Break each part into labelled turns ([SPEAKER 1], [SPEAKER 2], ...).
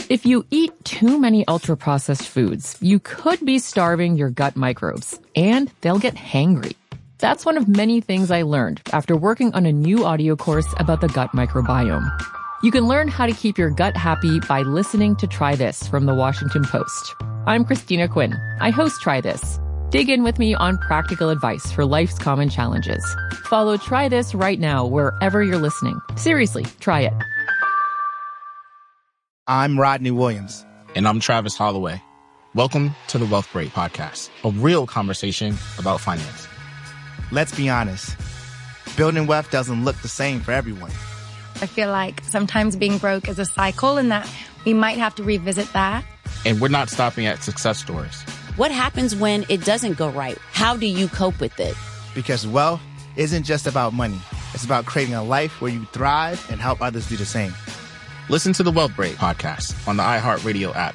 [SPEAKER 1] If you eat too many ultra-processed foods, you could be starving your gut microbes, and they'll get hangry. That's one of many things I learned after working on a new audio course about the gut microbiome. You can learn how to keep your gut happy by listening to Try This from the Washington Post. I'm Christina Quinn. I host Try This. Dig in with me on practical advice for life's common challenges. Follow Try This right now wherever you're listening. Seriously, try it.
[SPEAKER 2] I'm Rodney Williams.
[SPEAKER 3] And I'm Travis Holloway. Welcome to the Wealth Break Podcast, a real conversation about finance.
[SPEAKER 2] Let's be honest. Building wealth doesn't look the same for everyone.
[SPEAKER 4] I feel like sometimes being broke is a cycle and that we might have to revisit that.
[SPEAKER 3] And we're not stopping at success stories.
[SPEAKER 5] What happens when it doesn't go right? How do you cope with it?
[SPEAKER 2] Because wealth isn't just about money. It's about creating a life where you thrive and help others do the same.
[SPEAKER 3] Listen to the Wealth Break Podcast on the iHeartRadio app.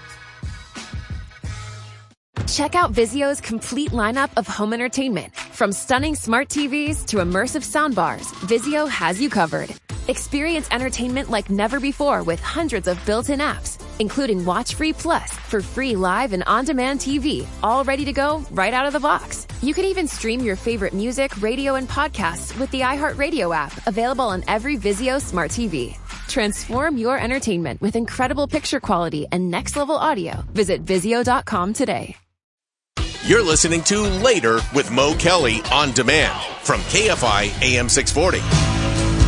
[SPEAKER 6] Check out Vizio's complete lineup of home entertainment. From stunning smart TVs to immersive soundbars, Vizio has you covered. Experience entertainment like never before with hundreds of built-in apps, including Watch Free Plus for free live and on-demand TV, all ready to go right out of the box. You can even stream your favorite music, radio, and podcasts with the iHeartRadio app, available on every Vizio smart TV. Transform your entertainment with incredible picture quality and next-level audio. Visit Vizio.com today.
[SPEAKER 7] You're listening to Later with Mo Kelly on demand from KFI AM 640.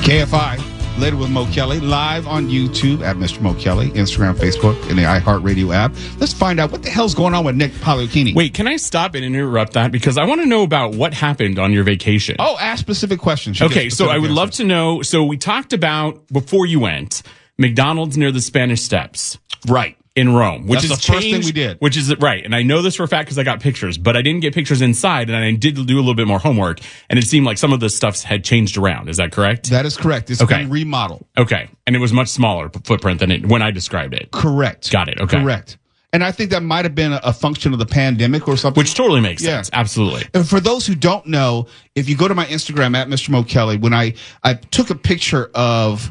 [SPEAKER 8] KFI, Later with Mo Kelly, live on YouTube at Mr. Mo Kelly, Instagram, Facebook, and the iHeartRadio app. Let's find out what the hell's going on with Nick Poliokini.
[SPEAKER 9] Wait, can I stop and interrupt that? Because I want to know about what happened on your vacation.
[SPEAKER 8] Oh, ask specific questions.
[SPEAKER 9] Okay, so I would love to know. So we talked about, before you went, McDonald's near the Spanish Steps.
[SPEAKER 8] Right.
[SPEAKER 9] In Rome, which
[SPEAKER 8] That's
[SPEAKER 9] is
[SPEAKER 8] the first thing we did.
[SPEAKER 9] Which is right. And I know this for a fact because I got pictures, but I didn't get pictures inside, and I did do a little bit more homework, and it seemed like some of the stuff had changed around. Is that correct?
[SPEAKER 8] That is correct. It's been remodeled.
[SPEAKER 9] Okay. And it was much smaller footprint than when I described it.
[SPEAKER 8] Correct.
[SPEAKER 9] Got it. Okay.
[SPEAKER 8] Correct. And I think that might have been a function of the pandemic or something.
[SPEAKER 9] Which totally makes sense. Absolutely.
[SPEAKER 8] And for those who don't know, if you go to my Instagram at Mr. Mo Kelly, when I took a picture of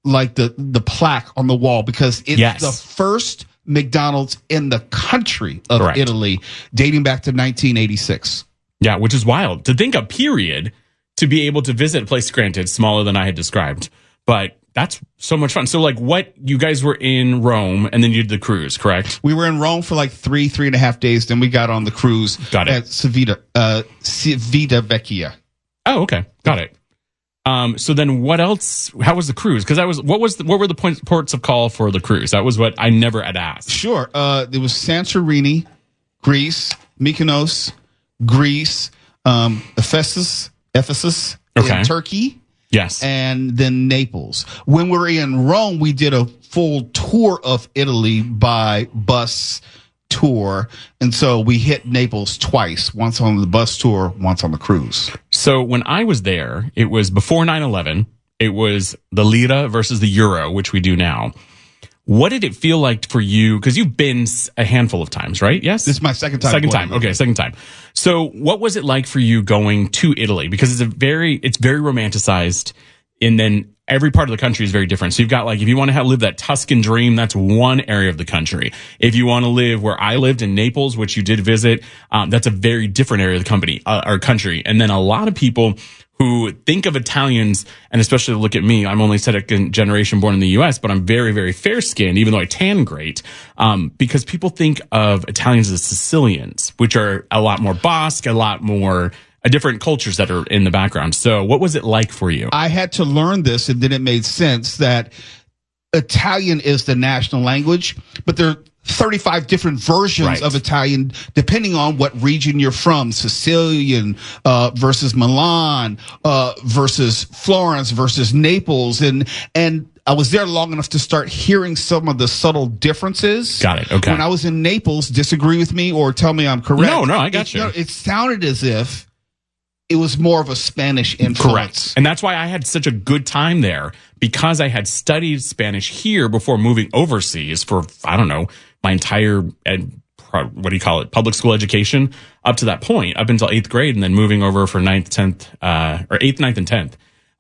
[SPEAKER 8] like the plaque on the wall, because it's the first McDonald's in the country of Italy, dating back to 1986.
[SPEAKER 9] Yeah, which is wild to think a period to be able to visit a place. Granted, smaller than I had described, but that's so much fun. So, like, what you guys were in Rome, and then you did the cruise, correct?
[SPEAKER 8] We were in Rome for like 3.5 days. Then we got on the cruise.
[SPEAKER 9] Got it.
[SPEAKER 8] At Civita Vecchia.
[SPEAKER 9] Oh, okay, got it. So then what else? How was the cruise? Because what were the ports of call for the cruise? That was what I never had asked.
[SPEAKER 8] Sure. There was Santorini, Greece, Mykonos, Greece, Ephesus, in Turkey.
[SPEAKER 9] Yes.
[SPEAKER 8] And then Naples. When we were in Rome, we did a full tour of Italy by bus tour, and so we hit Naples twice, once on the bus tour, once on the cruise.
[SPEAKER 9] So when I was there, it was before 9/11. It was the lira versus the euro, which we do now. What did it feel like for you? Because you've been a handful of times, right? Yes?
[SPEAKER 8] This is my second time.
[SPEAKER 9] Okay, second time. So what was it like for you going to Italy? Because it's very romanticized, and then every part of the country is very different. So you've got, like, if you want to live that Tuscan dream, that's one area of the country. If you want to live where I lived in Naples, which you did visit, that's a very different area of the country. And then a lot of people who think of Italians, and especially look at me, I'm only second generation born in the U.S., but I'm very, very fair skinned, even though I tan great, because people think of Italians as Sicilians, which are a lot more Basque, a lot more different cultures that are in the background. So what was it like for you?
[SPEAKER 8] I had to learn this, and then it made sense that Italian is the national language, but there are 35 different versions of Italian, depending on what region you're from. Sicilian versus Milan versus Florence versus Naples. And I was there long enough to start hearing some of the subtle differences.
[SPEAKER 9] Got it. Okay.
[SPEAKER 8] When I was in Naples, disagree with me or tell me I'm correct.
[SPEAKER 9] No, I got you.
[SPEAKER 8] It sounded as if it was more of a Spanish influence.
[SPEAKER 9] Correct. And that's why I had such a good time there, because I had studied Spanish here before moving overseas for, I don't know, my entire, public school education up to that point, up until 8th grade, and then moving over for 9th, 10th, or 8th, 9th, and 10th.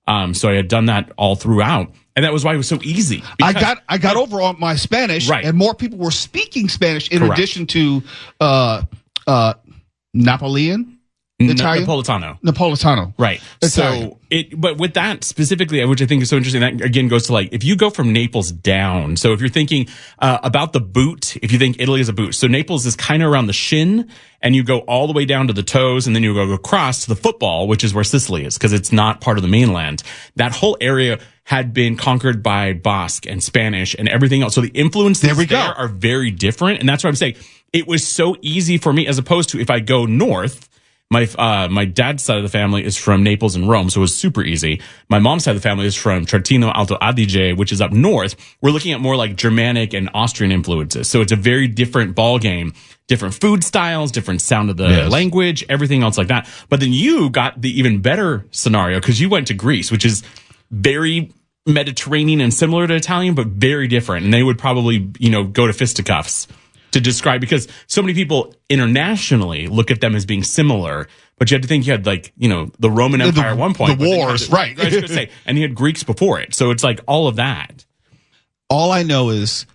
[SPEAKER 9] So I had done that all throughout. And that was why it was so easy.
[SPEAKER 8] I got over on my Spanish,
[SPEAKER 9] right.
[SPEAKER 8] And more people were speaking Spanish in
[SPEAKER 9] Correct.
[SPEAKER 8] addition to Napoleon. Italian? Napolitano.
[SPEAKER 9] Right.
[SPEAKER 8] Italian.
[SPEAKER 9] But with that specifically, which I think is so interesting, that again goes to like, if you go from Naples down, so if you're thinking about the boot, if you think Italy is a boot, so Naples is kind of around the shin, and you go all the way down to the toes, and then you go across to the football, which is where Sicily is, because it's not part of the mainland. That whole area had been conquered by Basque and Spanish and everything else. So the influences there are very different. And that's what I'm saying. It was so easy for me, as opposed to if I go north. My dad's side of the family is from Naples and Rome, so it was super easy. My mom's side of the family is from Trentino Alto Adige, which is up north. We're looking at more like Germanic and Austrian influences. So it's a very different ball game, different food styles, different sound of the language, everything else like that. But then you got the even better scenario because you went to Greece, which is very Mediterranean and similar to Italian, but very different. And they would probably, go to fisticuffs to describe, because so many people internationally look at them as being similar, but you had to think you had the Roman Empire at one point.
[SPEAKER 8] The wars, right.
[SPEAKER 9] I was going to say, and you had Greeks before it. So it's like all of that.
[SPEAKER 8] All I know is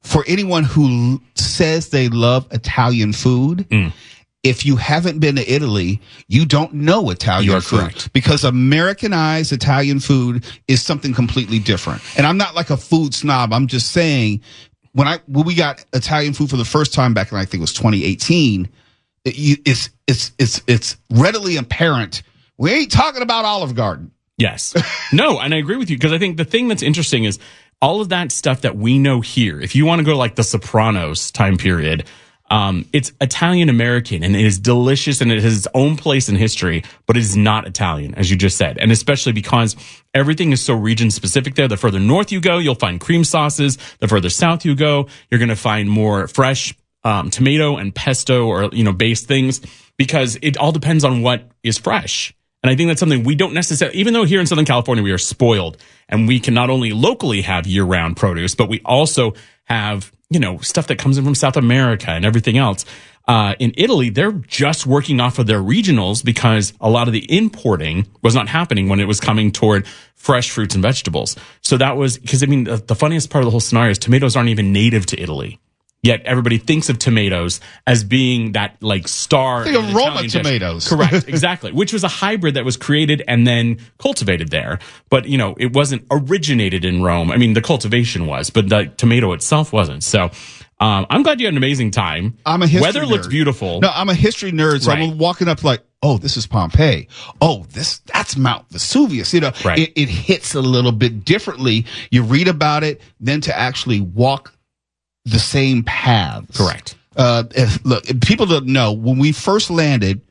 [SPEAKER 8] for anyone who says they love Italian food, if you haven't been to Italy, you don't know Italian food. Correct. Because Americanized Italian food is something completely different. And I'm not like a food snob. I'm just saying, when we got Italian food for the first time back in, I think it was 2018, it's readily apparent. We ain't talking about Olive Garden.
[SPEAKER 9] Yes. No, and I agree with you, because I think the thing that's interesting is all of that stuff that we know here. If you want to go to like the Sopranos time period, it's Italian American, and it is delicious, and it has its own place in history, but it is not Italian, as you just said. And especially because everything is so region specific there. The further north you go, you'll find cream sauces. The further south you go, you're going to find more fresh tomato and pesto or based things, because it all depends on what is fresh. And I think that's something we don't necessarily, even though here in Southern California we are spoiled and we can not only locally have year-round produce, but we also have stuff that comes in from South America and everything else. In Italy, they're just working off of their regionals, because a lot of the importing was not happening when it was coming toward fresh fruits and vegetables. So that was because, the funniest part of the whole scenario is tomatoes aren't even native to Italy. Yet everybody thinks of tomatoes as being that star.
[SPEAKER 8] Think of Roma tomatoes.
[SPEAKER 9] Correct, exactly. Which was a hybrid that was created and then cultivated there. But, it wasn't originated in Rome. the cultivation was, but the tomato itself wasn't. So I'm glad you had an amazing time.
[SPEAKER 8] I'm a history
[SPEAKER 9] Weather
[SPEAKER 8] nerd.
[SPEAKER 9] looked beautiful.
[SPEAKER 8] No, I'm a history nerd, so I'm walking up like, oh, this is Pompeii. Oh, that's Mount Vesuvius.
[SPEAKER 9] Right.
[SPEAKER 8] It hits a little bit differently. You read about it, then to actually walk the same paths.
[SPEAKER 9] Correct.
[SPEAKER 8] Look, people don't know, when we first landed,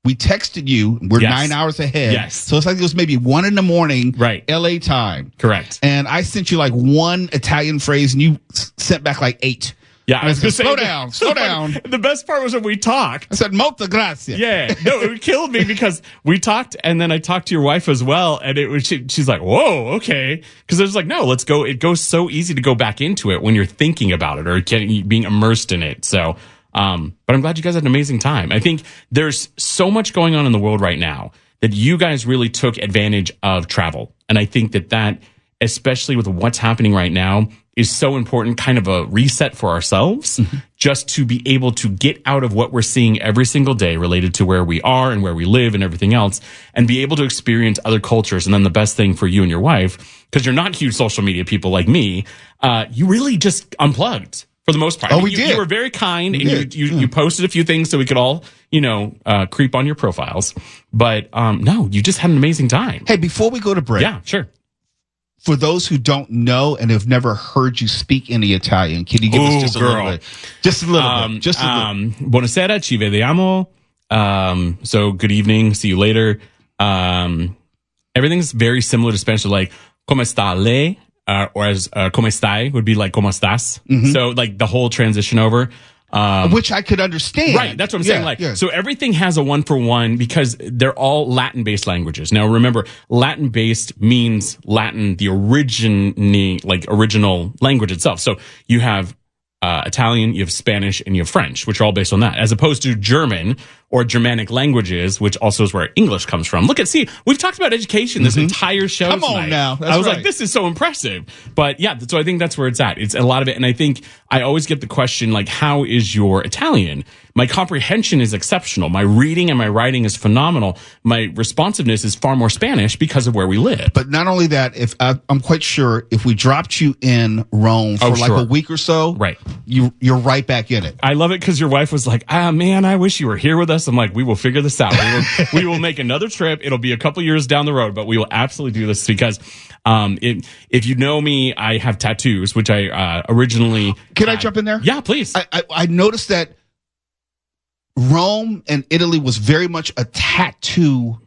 [SPEAKER 8] we texted you. We're 9 hours ahead.
[SPEAKER 9] Yes.
[SPEAKER 8] So it's like it was maybe 1 a.m,
[SPEAKER 9] right,
[SPEAKER 8] LA time.
[SPEAKER 9] Correct.
[SPEAKER 8] And I sent you like one Italian phrase, and you sent back like 8.
[SPEAKER 9] Yeah, I was going to say,
[SPEAKER 8] slow down.
[SPEAKER 9] The best part was when we talked.
[SPEAKER 8] I said, molto grazie.
[SPEAKER 9] Yeah, no, it killed me because we talked, and then I talked to your wife as well, and it was she's like, "Whoa, okay," because I was like, "No, let's go." It goes so easy to go back into it when you're thinking about it or being immersed in it. So, but I'm glad you guys had an amazing time. I think there's so much going on in the world right now that you guys really took advantage of travel, and I think that especially with what's happening right now, is so important, kind of a reset for ourselves, just to be able to get out of what we're seeing every single day related to where we are and where we live and everything else, and be able to experience other cultures. And then the best thing for you and your wife, because you're not huge social media people like me, you really just unplugged for the most part.
[SPEAKER 8] Oh, we did.
[SPEAKER 9] You were very kind, and you posted a few things so we could all, creep on your profiles. But no, you just had an amazing time.
[SPEAKER 8] Hey, before we go to break.
[SPEAKER 9] Yeah, sure.
[SPEAKER 8] For those who don't know and have never heard you speak any Italian, can you give us just a little bit? Just a little bit. Just a little.
[SPEAKER 9] Buonasera, ci vediamo. So good evening, see you later. Everything's very similar to Spanish, so like, ¿cómo está lei? Or as ¿cómo estai? Would be like, ¿cómo estás? So like the whole transition over.
[SPEAKER 8] Which I could understand.
[SPEAKER 9] Right, that's what I'm saying. So everything has a 1-for-1 because they're all Latin-based languages. Now, remember, Latin-based means Latin, the original language itself. So you have Italian, you have Spanish, and you have French, which are all based on that, as opposed to German or Germanic languages, which also is where English comes from. See, we've talked about education this entire show
[SPEAKER 8] Come on
[SPEAKER 9] tonight.
[SPEAKER 8] now. That's
[SPEAKER 9] I was
[SPEAKER 8] right.
[SPEAKER 9] like, this is so impressive. But yeah, so I think that's where it's at. It's a lot of it. And I think I always get the question, like, how is your Italian? My comprehension is exceptional. My reading and my writing is phenomenal. My responsiveness is far more Spanish because of where we live.
[SPEAKER 8] But not only that, if I'm quite sure if we dropped you in Rome for like a week or so,
[SPEAKER 9] right,
[SPEAKER 8] you're right back in it.
[SPEAKER 9] I love it because your wife was like, man, I wish you were here with us. I'm like, we will figure this out. We will make another trip. It'll be a couple years down the road, but we will absolutely do this because if you know me, I have tattoos, which I originally.
[SPEAKER 8] Can I jump in there?
[SPEAKER 9] Yeah, please.
[SPEAKER 8] I noticed that Rome and Italy was very much a tattoo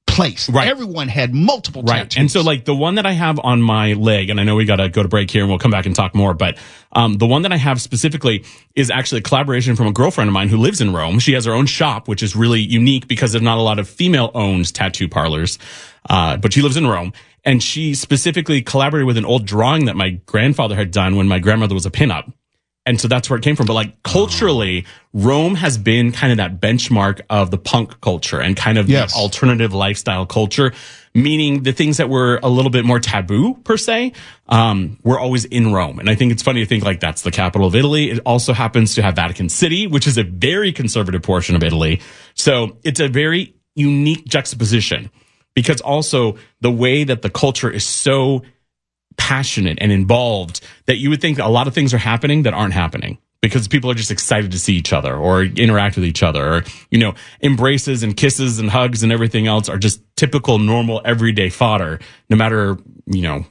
[SPEAKER 8] place.
[SPEAKER 9] Right.
[SPEAKER 8] Everyone had multiple tattoos.
[SPEAKER 9] And so like the one that I have on my leg, and I know we got to go to break here and we'll come back and talk more, but the one that I have specifically is actually a collaboration from a girlfriend of mine who lives in Rome. She has her own shop, which is really unique because there's not a lot of female-owned tattoo parlors, but she lives in Rome. And she specifically collaborated with an old drawing that my grandfather had done when my grandmother was a pinup. And so that's where it came from. But like culturally, Rome has been kind of that benchmark of the punk culture and kind of the alternative lifestyle culture, meaning the things that were a little bit more taboo per se, were always in Rome. And I think it's funny to think like that's the capital of Italy. It also happens to have Vatican City, which is a very conservative portion of Italy. So it's a very unique juxtaposition because also the way that the culture is so passionate and involved that you would think that a lot of things are happening that aren't happening because people are just excited to see each other or interact with each other, or, embraces and kisses and hugs and everything else are just typical, normal, everyday fodder, no matter,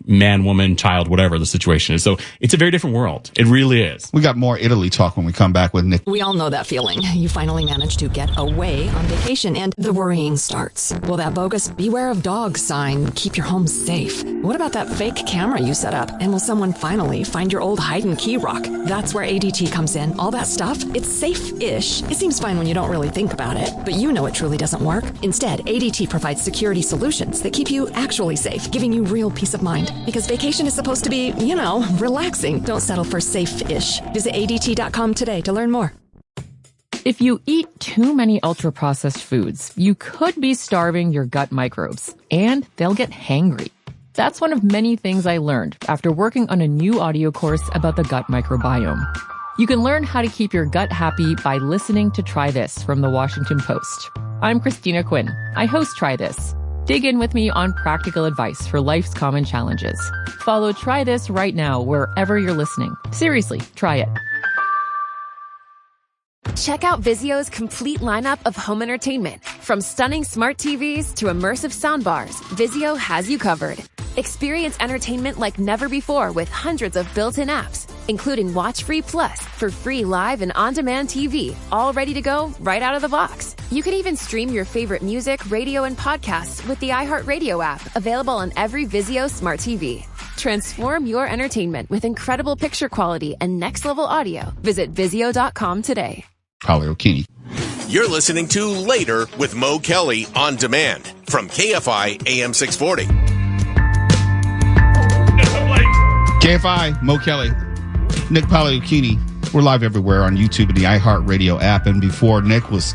[SPEAKER 9] man, woman, child, whatever the situation is. So it's a very different world. It really is.
[SPEAKER 8] We got more Italy talk when we come back with Nick.
[SPEAKER 10] We all know that feeling. You finally managed to get away on vacation and the worrying starts. Will that bogus "beware of dogs" sign keep your home safe? What about that fake camera you set up? And will someone finally find your old hide and key rock? That's where ADT comes in. All that stuff, it's safe-ish. It seems fine when you don't really think about it, but you know it truly doesn't work. Instead, ADT provides security solutions that keep you actually safe, giving you real peace of mind. Because vacation is supposed to be, relaxing. Don't settle for safe-ish. Visit ADT.com today to learn more.
[SPEAKER 1] If you eat too many ultra-processed foods, you could be starving your gut microbes, and they'll get hangry. That's one of many things I learned after working on a new audio course about the gut microbiome. You can learn how to keep your gut happy by listening to Try This from the Washington Post. I'm Christina Quinn. I host Try This. Dig in with me on practical advice for life's common challenges. Follow Try This right now wherever you're listening. Seriously, try it.
[SPEAKER 6] Check out Vizio's complete lineup of home entertainment. From stunning smart TVs to immersive soundbars, Vizio has you covered. Experience entertainment like never before with hundreds of built-in apps, including WatchFree Plus for free live and on-demand TV, all ready to go right out of the box. You can even stream your favorite music, radio, and podcasts with the iHeartRadio app, available on every Vizio smart TV. Transform your entertainment with incredible picture quality and next-level audio. Visit Vizio.com today.
[SPEAKER 8] Holly O'Keefe.
[SPEAKER 7] You're listening to Later with Mo Kelly on demand from KFI AM 640.
[SPEAKER 8] KFI, Mo Kelly, Nick Pagliocchini. We're live everywhere on YouTube and the iHeartRadio app. And before Nick was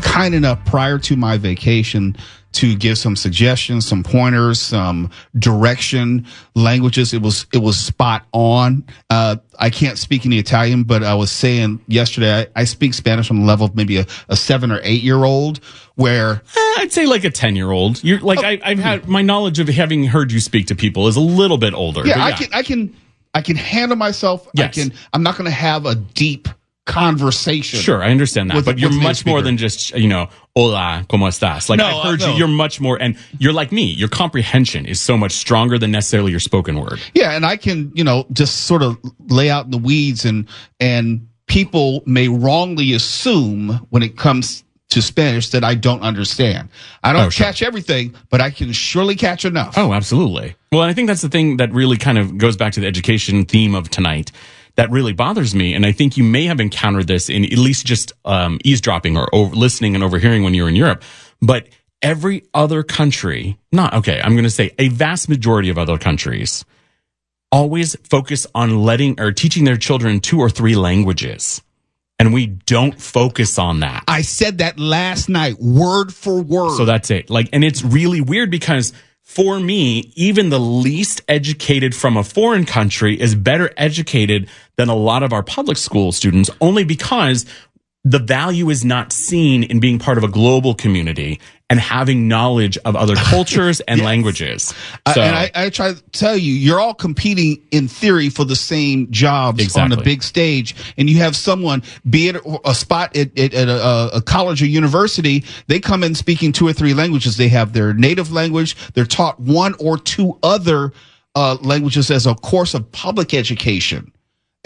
[SPEAKER 8] kind enough prior to my vacation to give some suggestions, some pointers, some direction, languages, it was spot on. I can't speak any Italian, but I was saying yesterday, I speak Spanish on the level of maybe a 7 or 8 year old, where
[SPEAKER 9] I'd say like a 10-year-old. You're like, I've had my knowledge of having heard you speak to people is a little bit older.
[SPEAKER 8] Yeah, I can handle myself.
[SPEAKER 9] Yes.
[SPEAKER 8] I'm not going to have a deep conversation.
[SPEAKER 9] Sure, I understand that, but you're much more than just, hola, ¿cómo estás? Like, I've heard you, you're much more, and you're like me. Your comprehension is so much stronger than necessarily your spoken word.
[SPEAKER 8] Yeah, and I can, just sort of lay out in the weeds, and people may wrongly assume when it comes to Spanish that I don't understand. I don't catch everything, but I can surely catch enough.
[SPEAKER 9] Oh, absolutely. Well, and I think that's the thing that really kind of goes back to the education theme of tonight. That really bothers me, and I think you may have encountered this in at least just eavesdropping or listening and overhearing when you're in Europe. But every other country, I'm going to say a vast majority of other countries always focus on teaching their children 2 or 3 languages. And we don't focus on that.
[SPEAKER 8] I said that last night, word for word.
[SPEAKER 9] So that's it. And it's really weird because for me, even the least educated from a foreign country is better educated than a lot of our public school students, only because the value is not seen in being part of a global community and having knowledge of other cultures and languages. So,
[SPEAKER 8] and I try to tell you, you're all competing in theory for the same jobs on the big stage. And you have someone, be it a spot at a college or university, they come in speaking 2 or 3 languages. They have their native language. They're taught 1 or 2 other languages as a course of public education.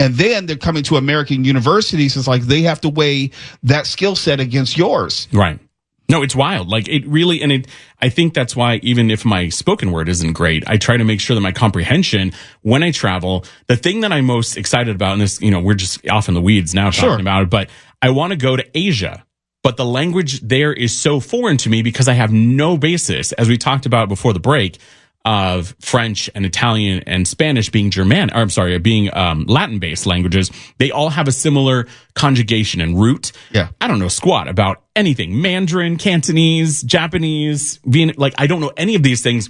[SPEAKER 8] And then they're coming to American universities. It's like they have to weigh that skill set against yours.
[SPEAKER 9] Right. No, it's wild. It really, and I think that's why even if my spoken word isn't great, I try to make sure that my comprehension when I travel, the thing that I'm most excited about, and this, we're just off in the weeds now talking about it, but I want to go to Asia. But the language there is so foreign to me because I have no basis, as we talked about before the break, of French and Italian and Spanish being Latin-based languages. They all have a similar conjugation and root.
[SPEAKER 8] Yeah.
[SPEAKER 9] I don't know squat about anything. Mandarin, Cantonese, Japanese, I don't know any of these things.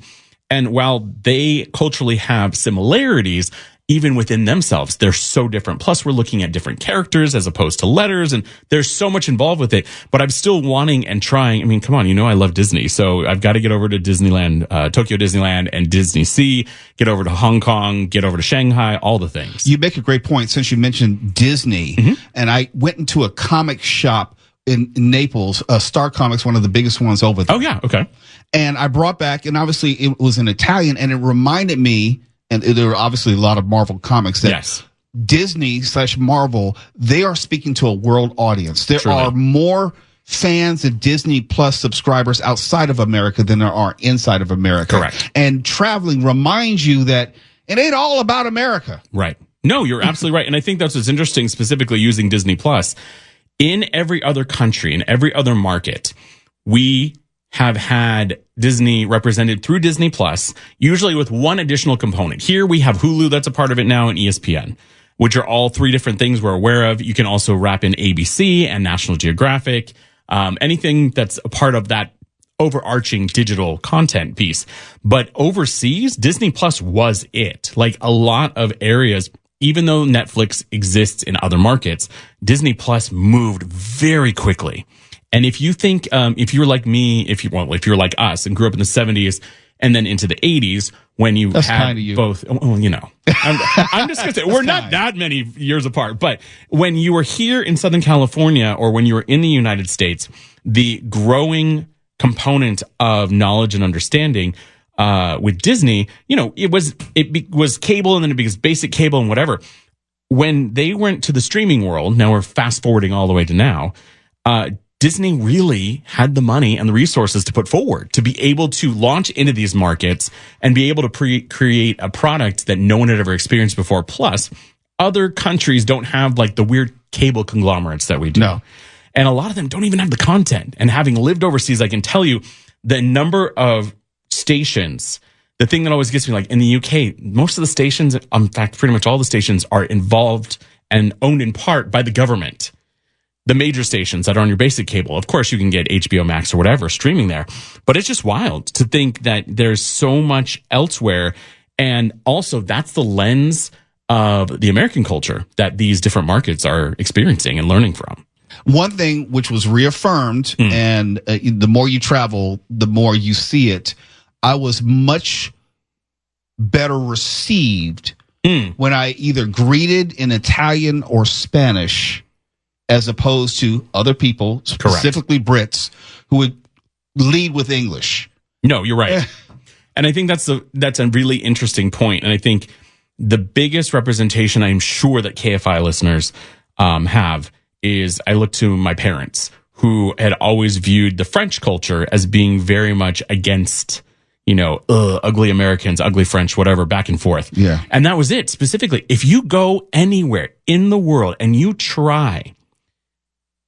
[SPEAKER 9] And while they culturally have similarities, even within themselves, they're so different. Plus, we're looking at different characters as opposed to letters, and there's so much involved with it. But I'm still wanting and trying. I mean, come on, I love Disney, so I've got to get over to Disneyland, Tokyo Disneyland, and Disney Sea. Get over to Hong Kong, get over to Shanghai, all the things.
[SPEAKER 8] You make a great point since you mentioned Disney, and I went into a comic shop in Naples, Star Comics, one of the biggest ones over there.
[SPEAKER 9] Oh yeah, okay.
[SPEAKER 8] And I brought back, and obviously it was in Italian, and it reminded me. And there are obviously a lot of Marvel comics that Disney/Marvel, they are speaking to a world audience. There are more fans of Disney Plus subscribers outside of America than there are inside of America.
[SPEAKER 9] Correct.
[SPEAKER 8] And traveling reminds you that it ain't all about America.
[SPEAKER 9] Right. No, you're absolutely right. And I think that's what's interesting, specifically using Disney Plus. In every other country, in every other market, we have had Disney represented through Disney Plus, usually with one additional component. Here we have Hulu, that's a part of it now, and ESPN, which are all 3 different things we're aware of. You can also wrap in ABC and National Geographic, anything that's a part of that overarching digital content piece. But overseas, Disney Plus was it. A lot of areas, even though Netflix exists in other markets, Disney Plus moved very quickly. And if you think, if you're like me, if you're like us and grew up in the 70s and then into the 80s when you had both, I'm just going to say, we're not that many years apart, but when you were here in Southern California or when you were in the United States, the growing component of knowledge and understanding with Disney, it was cable and then it was basic cable and whatever. When they went to the streaming world, now we're fast forwarding all the way to now, Disney really had the money and the resources to put forward to be able to launch into these markets and be able to create a product that no one had ever experienced before. Plus, other countries don't have the weird cable conglomerates that we do.
[SPEAKER 8] No.
[SPEAKER 9] And a lot of them don't even have the content. And having lived overseas, I can tell you the number of stations. The thing that always gets me, in the UK, most of the stations, in fact, pretty much all the stations are involved and owned in part by the government. The major stations that are on your basic cable. Of course, you can get HBO Max or whatever streaming there. But it's just wild to think that there's so much elsewhere. And also, that's the lens of the American culture that these different markets are experiencing and learning from.
[SPEAKER 8] One thing which was reaffirmed, and the more you travel, the more you see it, I was much better received when I either greeted in Italian or Spanish as opposed to other people, specifically Brits, who would lead with English.
[SPEAKER 9] No, you're right. And I think that's a really interesting point. And I think the biggest representation I'm sure that KFI listeners have is I look to my parents, who had always viewed the French culture as being very much against, ugly Americans, ugly French, whatever, back and forth.
[SPEAKER 8] Yeah.
[SPEAKER 9] And that was it. Specifically, if you go anywhere in the world and you try,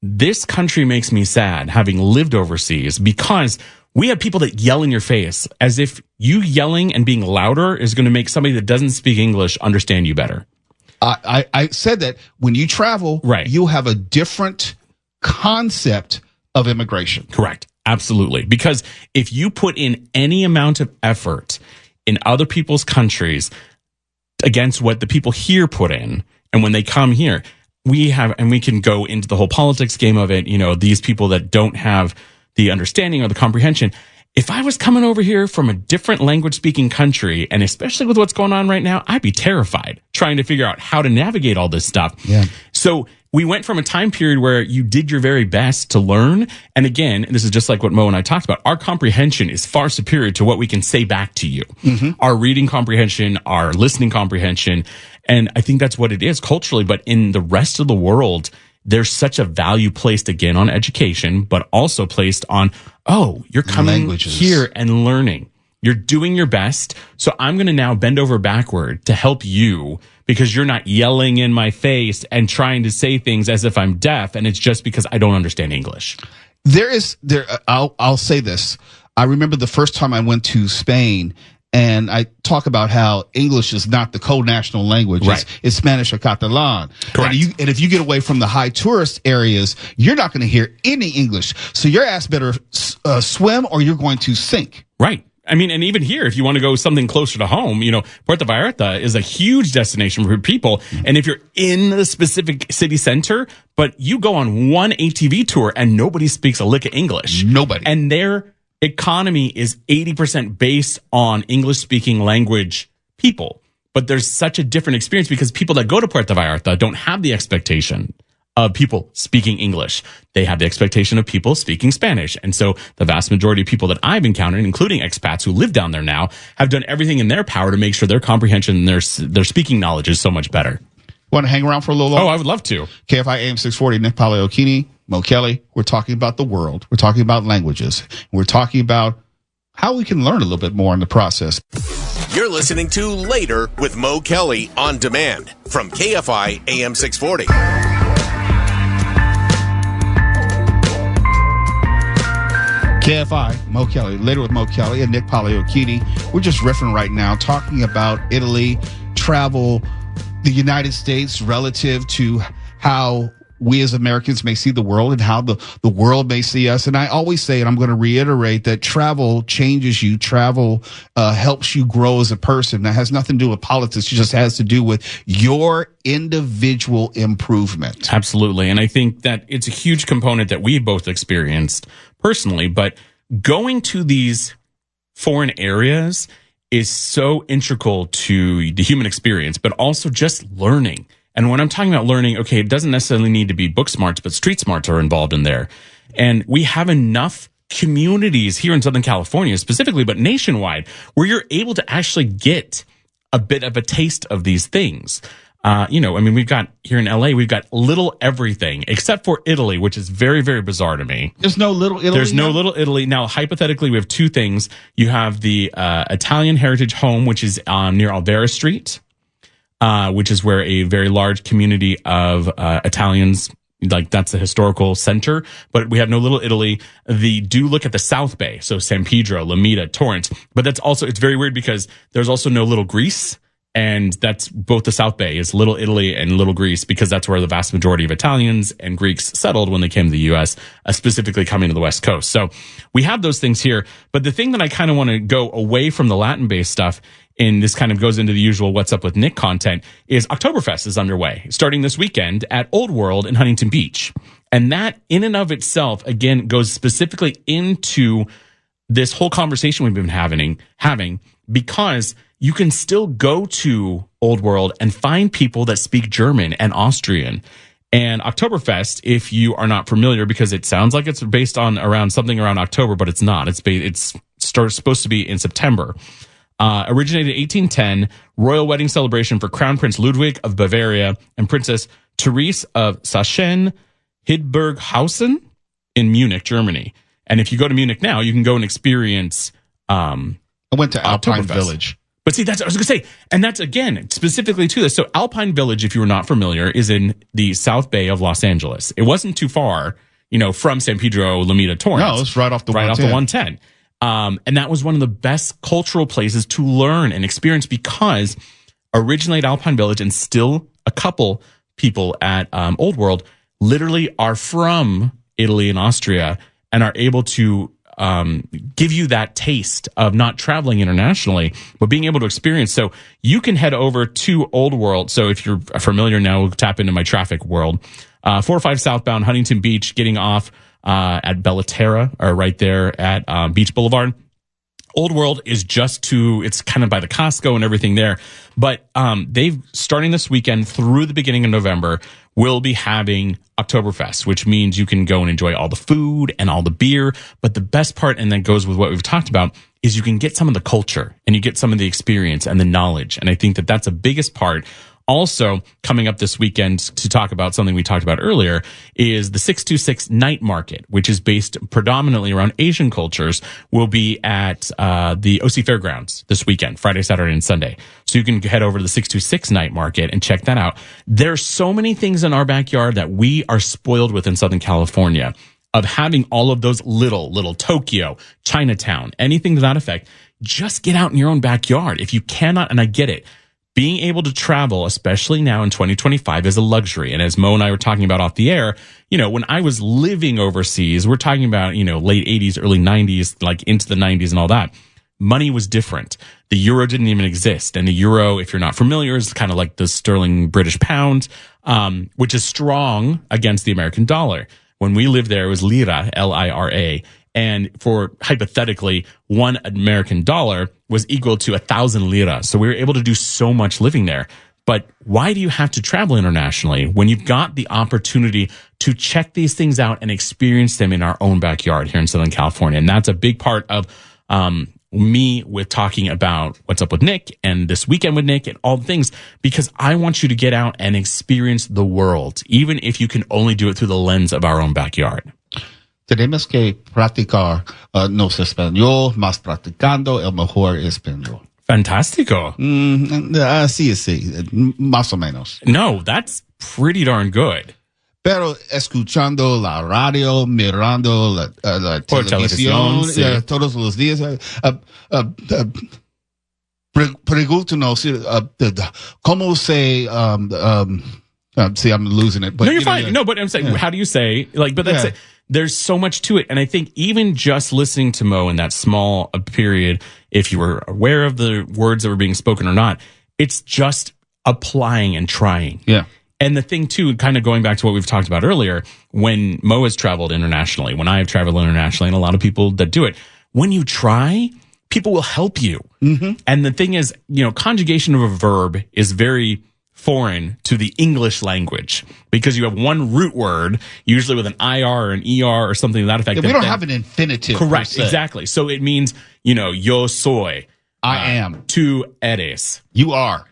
[SPEAKER 9] this country makes me sad having lived overseas because we have people that yell in your face as if you yelling and being louder is going to make somebody that doesn't speak English understand you better.
[SPEAKER 8] I said that when you travel,
[SPEAKER 9] right,
[SPEAKER 8] you'll have a different concept of immigration.
[SPEAKER 9] Correct. Absolutely. Because if you put in any amount of effort in other people's countries against what the people here put in, and when they come here, we can go into the whole politics game of it, these people that don't have the understanding or the comprehension. If I was coming over here from a different language speaking country, and especially with what's going on right now, I'd be terrified trying to figure out how to navigate all this stuff.
[SPEAKER 8] Yeah.
[SPEAKER 9] So we went from a time period where you did your very best to learn. And again, this is just like what Mo and I talked about. Our comprehension is far superior to what we can say back to you. Mm-hmm. Our reading comprehension, our listening comprehension. And I think that's what it is culturally. But in the rest of the world, there's such a value placed again on education, but also placed on, you're coming here and learning. You're doing your best. So I'm going to now bend over backward to help you because you're not yelling in my face and trying to say things as if I'm deaf. And it's just because I don't understand English.
[SPEAKER 8] I'll say this. I remember the first time I went to Spain, and I talk about how English is not the co-national language.
[SPEAKER 9] Right.
[SPEAKER 8] It's Spanish or Catalan.
[SPEAKER 9] Correct.
[SPEAKER 8] And if you get away from the high tourist areas, you're not going to hear any English. So your ass better swim or you're going to sink.
[SPEAKER 9] Right. I mean, and even here, if you want to go something closer to home, Puerto Vallarta is a huge destination for people. Mm-hmm. And if you're in the specific city center, but you go on one ATV tour and nobody speaks a lick of English.
[SPEAKER 8] Nobody.
[SPEAKER 9] And their economy is 80% based on English-speaking language people. But there's such a different experience because people that go to Puerto Vallarta don't have the expectation of people speaking English. They have the expectation of people speaking Spanish. And so the vast majority of people that I've encountered, including expats who live down there now, have done everything in their power to make sure their comprehension and their speaking knowledge is so much better.
[SPEAKER 8] Want to hang around for a little longer?
[SPEAKER 9] Oh, I would love to.
[SPEAKER 8] KFI AM 640, Nick Paleokini, Mo Kelly. We're talking about the world. We're talking about languages. We're talking about how we can learn a little bit more in the process.
[SPEAKER 7] You're listening to Later with Mo Kelly on demand from KFI AM 640.
[SPEAKER 8] KFI, Mo Kelly, Later with Mo Kelly and Nick Paleokini. We're just riffing right now, talking about Italy, travel, the United States relative to how we as Americans may see the world and how the world may see us. And I always say, and I'm going to reiterate, that travel changes you. Travel helps you grow as a person. That has nothing to do with politics. It just has to do with your individual improvement.
[SPEAKER 9] Absolutely. And I think that it's a huge component that we both experienced personally, but going to these foreign areas is so integral to the human experience, but also just learning. And when I'm talking about learning, okay, it doesn't necessarily need to be book smarts, but street smarts are involved in there. And we have enough communities here in Southern California specifically, but nationwide, where you're able to actually get a bit of a taste of these things. We've got here in LA, we've got little everything except for Italy, which is very, very bizarre to me.
[SPEAKER 8] There's no little Italy.
[SPEAKER 9] There's no little Italy. Now, hypothetically, we have two things. You have the Italian Heritage Home, which is near Alvera Street, which is where a very large community of Italians, like that's the historical center. But we have no Little Italy. Do look at the South Bay, so San Pedro, Lomita, Torrance. But it's very weird because there's also no Little Greece. And that's both the South Bay is Little Italy and Little Greece, because that's where the vast majority of Italians and Greeks settled when they came to the U.S., specifically coming to the West Coast. So we have those things here. But the thing that I kind of want to go away from the Latin-based stuff, and this kind of goes into the usual What's Up with Nick content, is Oktoberfest is underway, starting this weekend at Old World in Huntington Beach. And that in and of itself, again, goes specifically into this whole conversation we've been having, because you can still go to Old World and find people that speak German and Austrian. And Oktoberfest, if you are not familiar, because it sounds like it's based on something around October, but it's not. It's supposed to be in September. Originated in 1810, royal wedding celebration for Crown Prince Ludwig of Bavaria and Princess Therese of Sachsen-Hildburghausen in Munich, Germany. And if you go to Munich now, you can go and experience
[SPEAKER 8] I went to Alpine Village.
[SPEAKER 9] But see, that's what I was going to say. And that's, again, specifically to this. So Alpine Village, if you were not familiar, is in the South Bay of Los Angeles. It wasn't too far, from San Pedro, Lomita, Torrance.
[SPEAKER 8] No, it's right off the 110.
[SPEAKER 9] Right off the 110. And that was one of the best cultural places to learn and experience, because originally at Alpine Village, and still a couple people at Old World, literally are from Italy and Austria and are able to give you that taste of not traveling internationally, but being able to experience. So you can head over to Old World. So if you're familiar now, we'll tap into my traffic world. 405 southbound Huntington Beach, getting off at Bellaterra, or right there at Beach Boulevard. Old World is it's kind of by the Costco and everything there. But they've, starting this weekend through the beginning of November, will be having Oktoberfest, which means you can go and enjoy all the food and all the beer. But the best part, and that goes with what we've talked about, is you can get some of the culture and you get some of the experience and the knowledge. And I think that that's the biggest part. Also, coming up this weekend to talk about something we talked about earlier is the 626 Night Market, which is based predominantly around Asian cultures, will be at the OC Fairgrounds this weekend, Friday, Saturday, and Sunday. So you can head over to the 626 Night Market and check that out. There's so many things in our backyard that we are spoiled with in Southern California, of having all of those little Tokyo, Chinatown, anything to that effect. Just get out in your own backyard. If you cannot, and I get it, being able to travel, especially now in 2025, is a luxury. And as Mo and I were talking about off the air, when I was living overseas, we're talking about, late 80s, early 90s, like into the 90s and all that. Money was different. The euro didn't even exist. And the euro, if you're not familiar, is kind of like the sterling British pound, which is strong against the American dollar. When we lived there, it was lira, L-I-R-A. And for hypothetically, $1 American dollar was equal to 1,000 lira. So we were able to do so much living there. But why do you have to travel internationally when you've got the opportunity to check these things out and experience them in our own backyard here in Southern California? And that's a big part of me with talking about What's Up with Nick and this weekend with Nick and all the things, because I want you to get out and experience the world, even if you can only do it through the lens of our own backyard.
[SPEAKER 8] Tenemos que practicar nuestro español, más practicando el mejor español.
[SPEAKER 9] Fantástico.
[SPEAKER 8] Sí, más o menos.
[SPEAKER 9] No, that's pretty darn good.
[SPEAKER 8] Pero escuchando la radio, mirando la televisión, todos los días, pregúntanos cómo se see, I'm losing it. But,
[SPEAKER 9] no, you're fine. No, but I'm saying, how do you say, but that's it. There's so much to it. And I think even just listening to Mo in that small period, if you were aware of the words that were being spoken or not, it's just applying and trying.
[SPEAKER 8] Yeah.
[SPEAKER 9] And the thing too, kind of going back to what we've talked about earlier, when Mo has traveled internationally, when I have traveled internationally, and a lot of people that do it, when you try, people will help you. Mm-hmm. And the thing is, conjugation of a verb is very foreign to the English language, because you have one root word, usually with an IR or an ER or something to that effect.
[SPEAKER 8] Yeah, we don't have an infinitive.
[SPEAKER 9] Correct, exactly. So it means, yo soy.
[SPEAKER 8] I am.
[SPEAKER 9] Tú eres.
[SPEAKER 8] You are.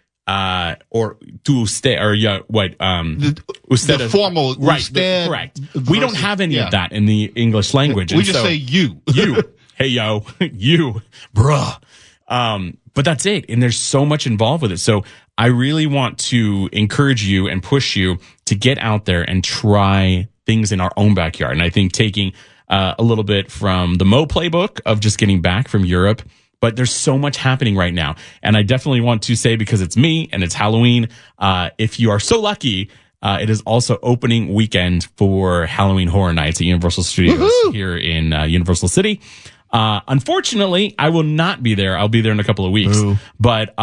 [SPEAKER 9] Or tú usted, or usted.
[SPEAKER 8] The formal,
[SPEAKER 9] right,
[SPEAKER 8] usted,
[SPEAKER 9] correct. We don't have any of that in the English language.
[SPEAKER 8] We just say you.
[SPEAKER 9] You. Hey, yo. You. Bruh. But that's it. And there's so much involved with it. So I really want to encourage you and push you to get out there and try things in our own backyard. And I think taking a little bit from the Mo playbook of just getting back from Europe, but there's so much happening right now. And I definitely want to say, because it's me and it's Halloween, if you are so lucky, it is also opening weekend for Halloween Horror Nights at Universal Studios here in Universal City. Unfortunately, I will not be there. I'll be there in a couple of weeks. But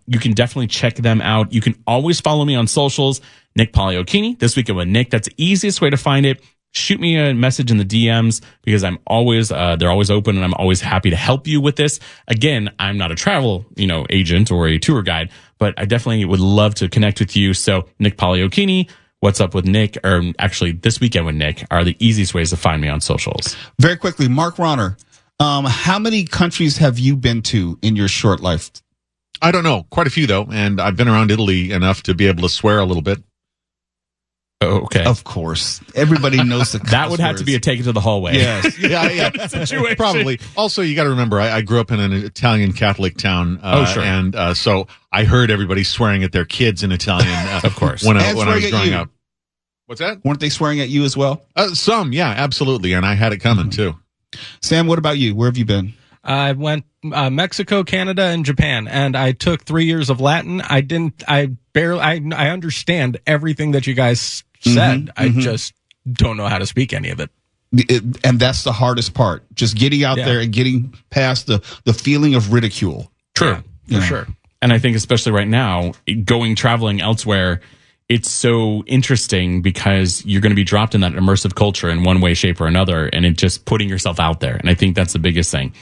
[SPEAKER 9] you can definitely check them out. You can always follow me on socials, Nick Pagliocchini, This Weekend with Nick. That's the easiest way to find it. Shoot me a message in the DMs, because I'm always, they're always open, and I'm always happy to help you with this. Again, I'm not a travel, agent or a tour guide, but I definitely would love to connect with you. So Nick Pagliocchini, What's Up with Nick, or actually This Weekend with Nick, are the easiest ways to find me on socials.
[SPEAKER 8] Very quickly, Mark Ronner. How many countries have you been to in your short life?
[SPEAKER 11] I don't know. Quite a few, though. And I've been around Italy enough to be able to swear a little bit.
[SPEAKER 9] Oh, okay.
[SPEAKER 8] Of course. Everybody knows the
[SPEAKER 9] that would have to be a take it to the hallway.
[SPEAKER 11] Yes. Yeah.
[SPEAKER 9] Situation.
[SPEAKER 11] Probably. Also, you got to remember, I grew up in an Italian Catholic town.
[SPEAKER 9] Sure.
[SPEAKER 11] And so I heard everybody swearing at their kids in Italian.
[SPEAKER 9] Of course.
[SPEAKER 11] When I was growing up. What's that?
[SPEAKER 8] Weren't they swearing at you as well?
[SPEAKER 11] Some, yeah, absolutely. And I had it coming, too.
[SPEAKER 8] Sam, what about you? Where have you been?
[SPEAKER 12] I went Mexico, Canada, and Japan, and I took 3 years of Latin. I understand everything that you guys said. I just don't know how to speak any of it.
[SPEAKER 8] And that's the hardest part. Just getting out there and getting past the feeling of ridicule.
[SPEAKER 9] True.
[SPEAKER 12] For sure.
[SPEAKER 9] And I think especially right now, traveling elsewhere, it's so interesting because you're going to be dropped in that immersive culture in one way, shape, or another, and it just putting yourself out there. And I think that's the biggest thing.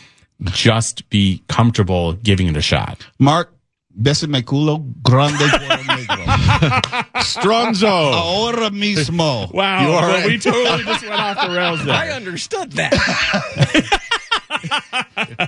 [SPEAKER 9] Just be comfortable giving it a shot.
[SPEAKER 8] Mark, besame culo grande por negro.
[SPEAKER 11] Stronzo.
[SPEAKER 8] Ahora mismo.
[SPEAKER 9] Wow.
[SPEAKER 11] You are right.
[SPEAKER 9] We totally just went off the rails there.
[SPEAKER 12] I understood that.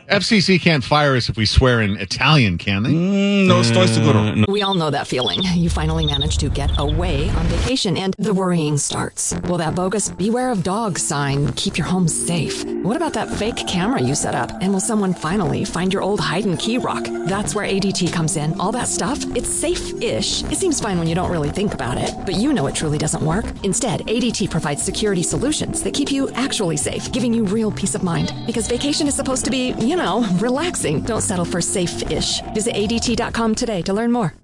[SPEAKER 11] FCC can't fire us if we swear in Italian, can they?
[SPEAKER 8] No estoy seguro.
[SPEAKER 10] We all know that feeling. You finally manage to get away on vacation and the worrying starts. Will that bogus "Beware of Dogs" sign keep your home safe? What about that fake camera you set up? And will someone finally find your old hide and key rock? That's where ADT comes in. All that stuff, it's safe-ish. It seems fine when you don't really think about it, but you know it truly doesn't work. Instead, ADT provides security solutions that keep you actually safe, giving you real peace of mind. Because vacation is supposed to be, relaxing. Don't settle for safe-ish. Visit ADT.com today to learn more.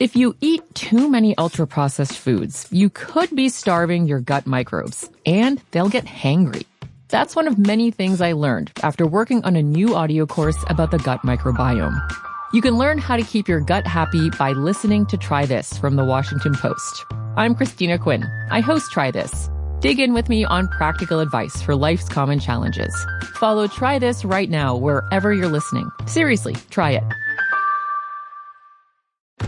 [SPEAKER 1] If you eat too many ultra-processed foods, you could be starving your gut microbes, and they'll get hangry. That's one of many things I learned after working on a new audio course about the gut microbiome. You can learn how to keep your gut happy by listening to Try This from the Washington Post. I'm Christina Quinn. I host Try This. Dig in with me on practical advice for life's common challenges. Follow Try This right now wherever you're listening. Seriously, try it.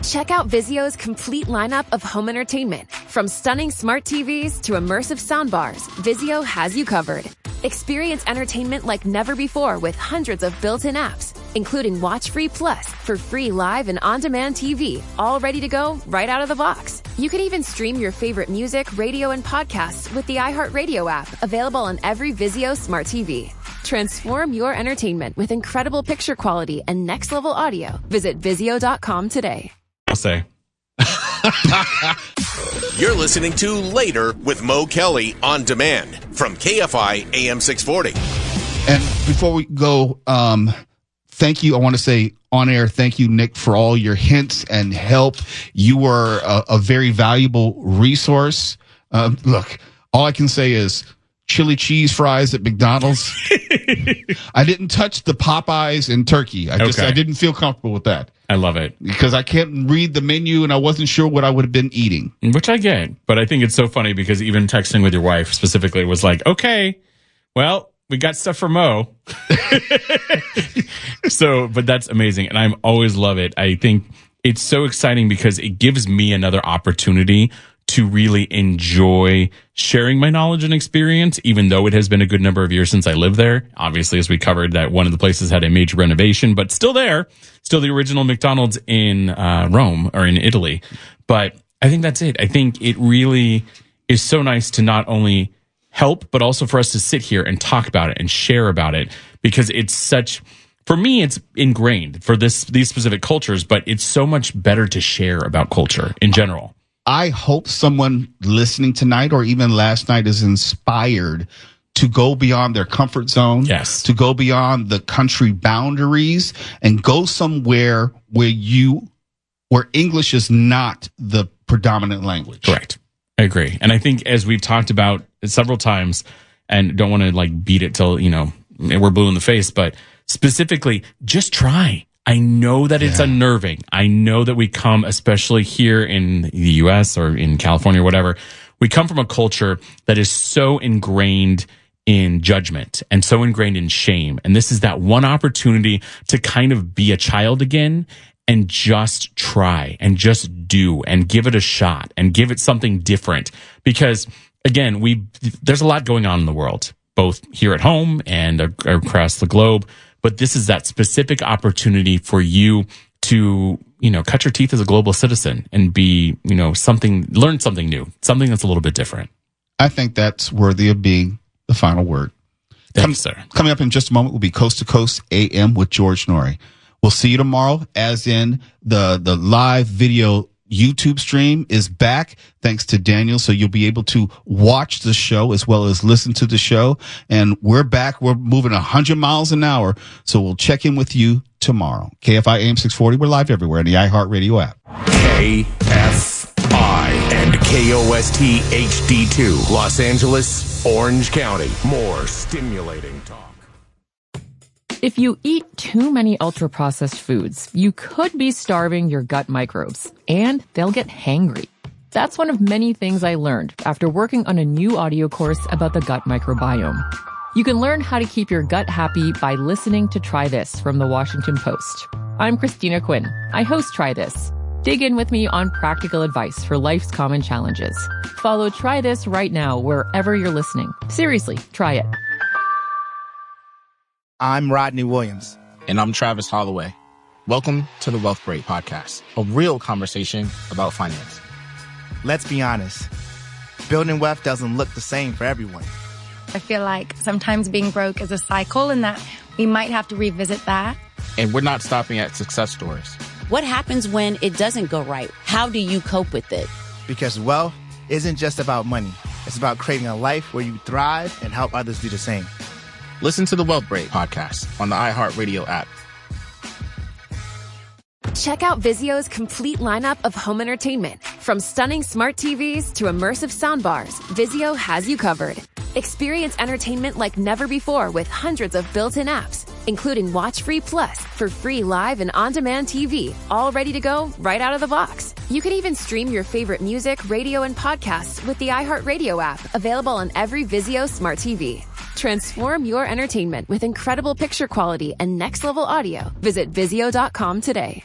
[SPEAKER 6] Check out Vizio's complete lineup of home entertainment. From stunning smart TVs to immersive soundbars, Vizio has you covered. Experience entertainment like never before with hundreds of built-in apps, including WatchFree Plus for free live and on-demand TV, all ready to go right out of the box. You can even stream your favorite music, radio, and podcasts with the iHeartRadio app, available on every Vizio smart TV. Transform your entertainment with incredible picture quality and next-level audio. Visit Vizio.com today.
[SPEAKER 9] I'll say.
[SPEAKER 7] You're listening to Later with Mo Kelly on demand from KFI AM 640.
[SPEAKER 8] And before we go, thank you. I want to say on air, thank you, Nick, for all your hints and help. You were a very valuable resource. Look, all I can say is chili cheese fries at McDonald's. I didn't touch the Popeyes in Turkey. I didn't feel comfortable with that.
[SPEAKER 9] I love it.
[SPEAKER 8] Because I can't read the menu and I wasn't sure what I would have been eating.
[SPEAKER 9] Which I get. But I think it's so funny because even texting with your wife specifically was like, okay, well, we got stuff for Mo. But that's amazing. And I always love it. I think it's so exciting because it gives me another opportunity to really enjoy sharing my knowledge and experience, even though it has been a good number of years since I lived there. Obviously, as we covered, that one of the places had a major renovation, but still there, still the original McDonald's in Rome or in Italy. But I think that's it. I think it really is so nice to not only help, but also for us to sit here and talk about it and share about it, because it's such, for me, it's ingrained for these specific cultures, but it's so much better to share about culture in general.
[SPEAKER 8] I hope someone listening tonight or even last night is inspired to go beyond their comfort zone, to go beyond the country boundaries and go somewhere where English is not the predominant language.
[SPEAKER 9] Correct. I agree. And I think as we've talked about several times, and don't want to beat it till, we're blue in the face, but specifically just try. I know that it's unnerving. I know that we come, especially here in the US or in California or whatever, we come from a culture that is so ingrained in judgment and so ingrained in shame. And this is that one opportunity to kind of be a child again and just try and just do and give it a shot and give it something different. Because again, there's a lot going on in the world, both here at home and across the globe. But this is that specific opportunity for you to, cut your teeth as a global citizen and be, learn something new, something that's a little bit different.
[SPEAKER 8] I think that's worthy of being the final word.
[SPEAKER 9] Thanks, sir.
[SPEAKER 8] Coming up in just a moment will be Coast to Coast AM with George Noory. We'll see you tomorrow, as in the live video YouTube stream is back thanks to Daniel. So you'll be able to watch the show as well as listen to the show. And we're back. We're moving 100 miles an hour. So we'll check in with you tomorrow. KFI AM 640. We're live everywhere in the iHeartRadio app.
[SPEAKER 7] KFI and KOST HD2, Los Angeles, Orange County. More stimulating talk.
[SPEAKER 1] If you eat too many ultra-processed foods, you could be starving your gut microbes, and they'll get hangry. That's one of many things I learned after working on a new audio course about the gut microbiome. You can learn how to keep your gut happy by listening to Try This from the Washington Post. I'm Christina Quinn. I host Try This. Dig in with me on practical advice for life's common challenges. Follow Try This right now wherever you're listening. Seriously, try it.
[SPEAKER 2] I'm Rodney Williams.
[SPEAKER 3] And I'm Travis Holloway. Welcome to the Wealth Break Podcast, a real conversation about finance.
[SPEAKER 2] Let's be honest. Building wealth doesn't look the same for everyone.
[SPEAKER 4] I feel like sometimes being broke is a cycle and that we might have to revisit that.
[SPEAKER 3] And we're not stopping at success stories.
[SPEAKER 5] What happens when it doesn't go right? How do you cope with it?
[SPEAKER 2] Because wealth isn't just about money. It's about creating a life where you thrive and help others do the same.
[SPEAKER 3] Listen to the Wealth Break Podcast on the iHeartRadio app.
[SPEAKER 6] Check out Vizio's complete lineup of home entertainment. From stunning smart TVs to immersive soundbars, Vizio has you covered. Experience entertainment like never before with hundreds of built-in apps, including WatchFree Plus for free live and on-demand TV, all ready to go right out of the box. You can even stream your favorite music, radio, and podcasts with the iHeartRadio app, available on every Vizio smart TV. Transform your entertainment with incredible picture quality and next-level audio. Visit Vizio.com today.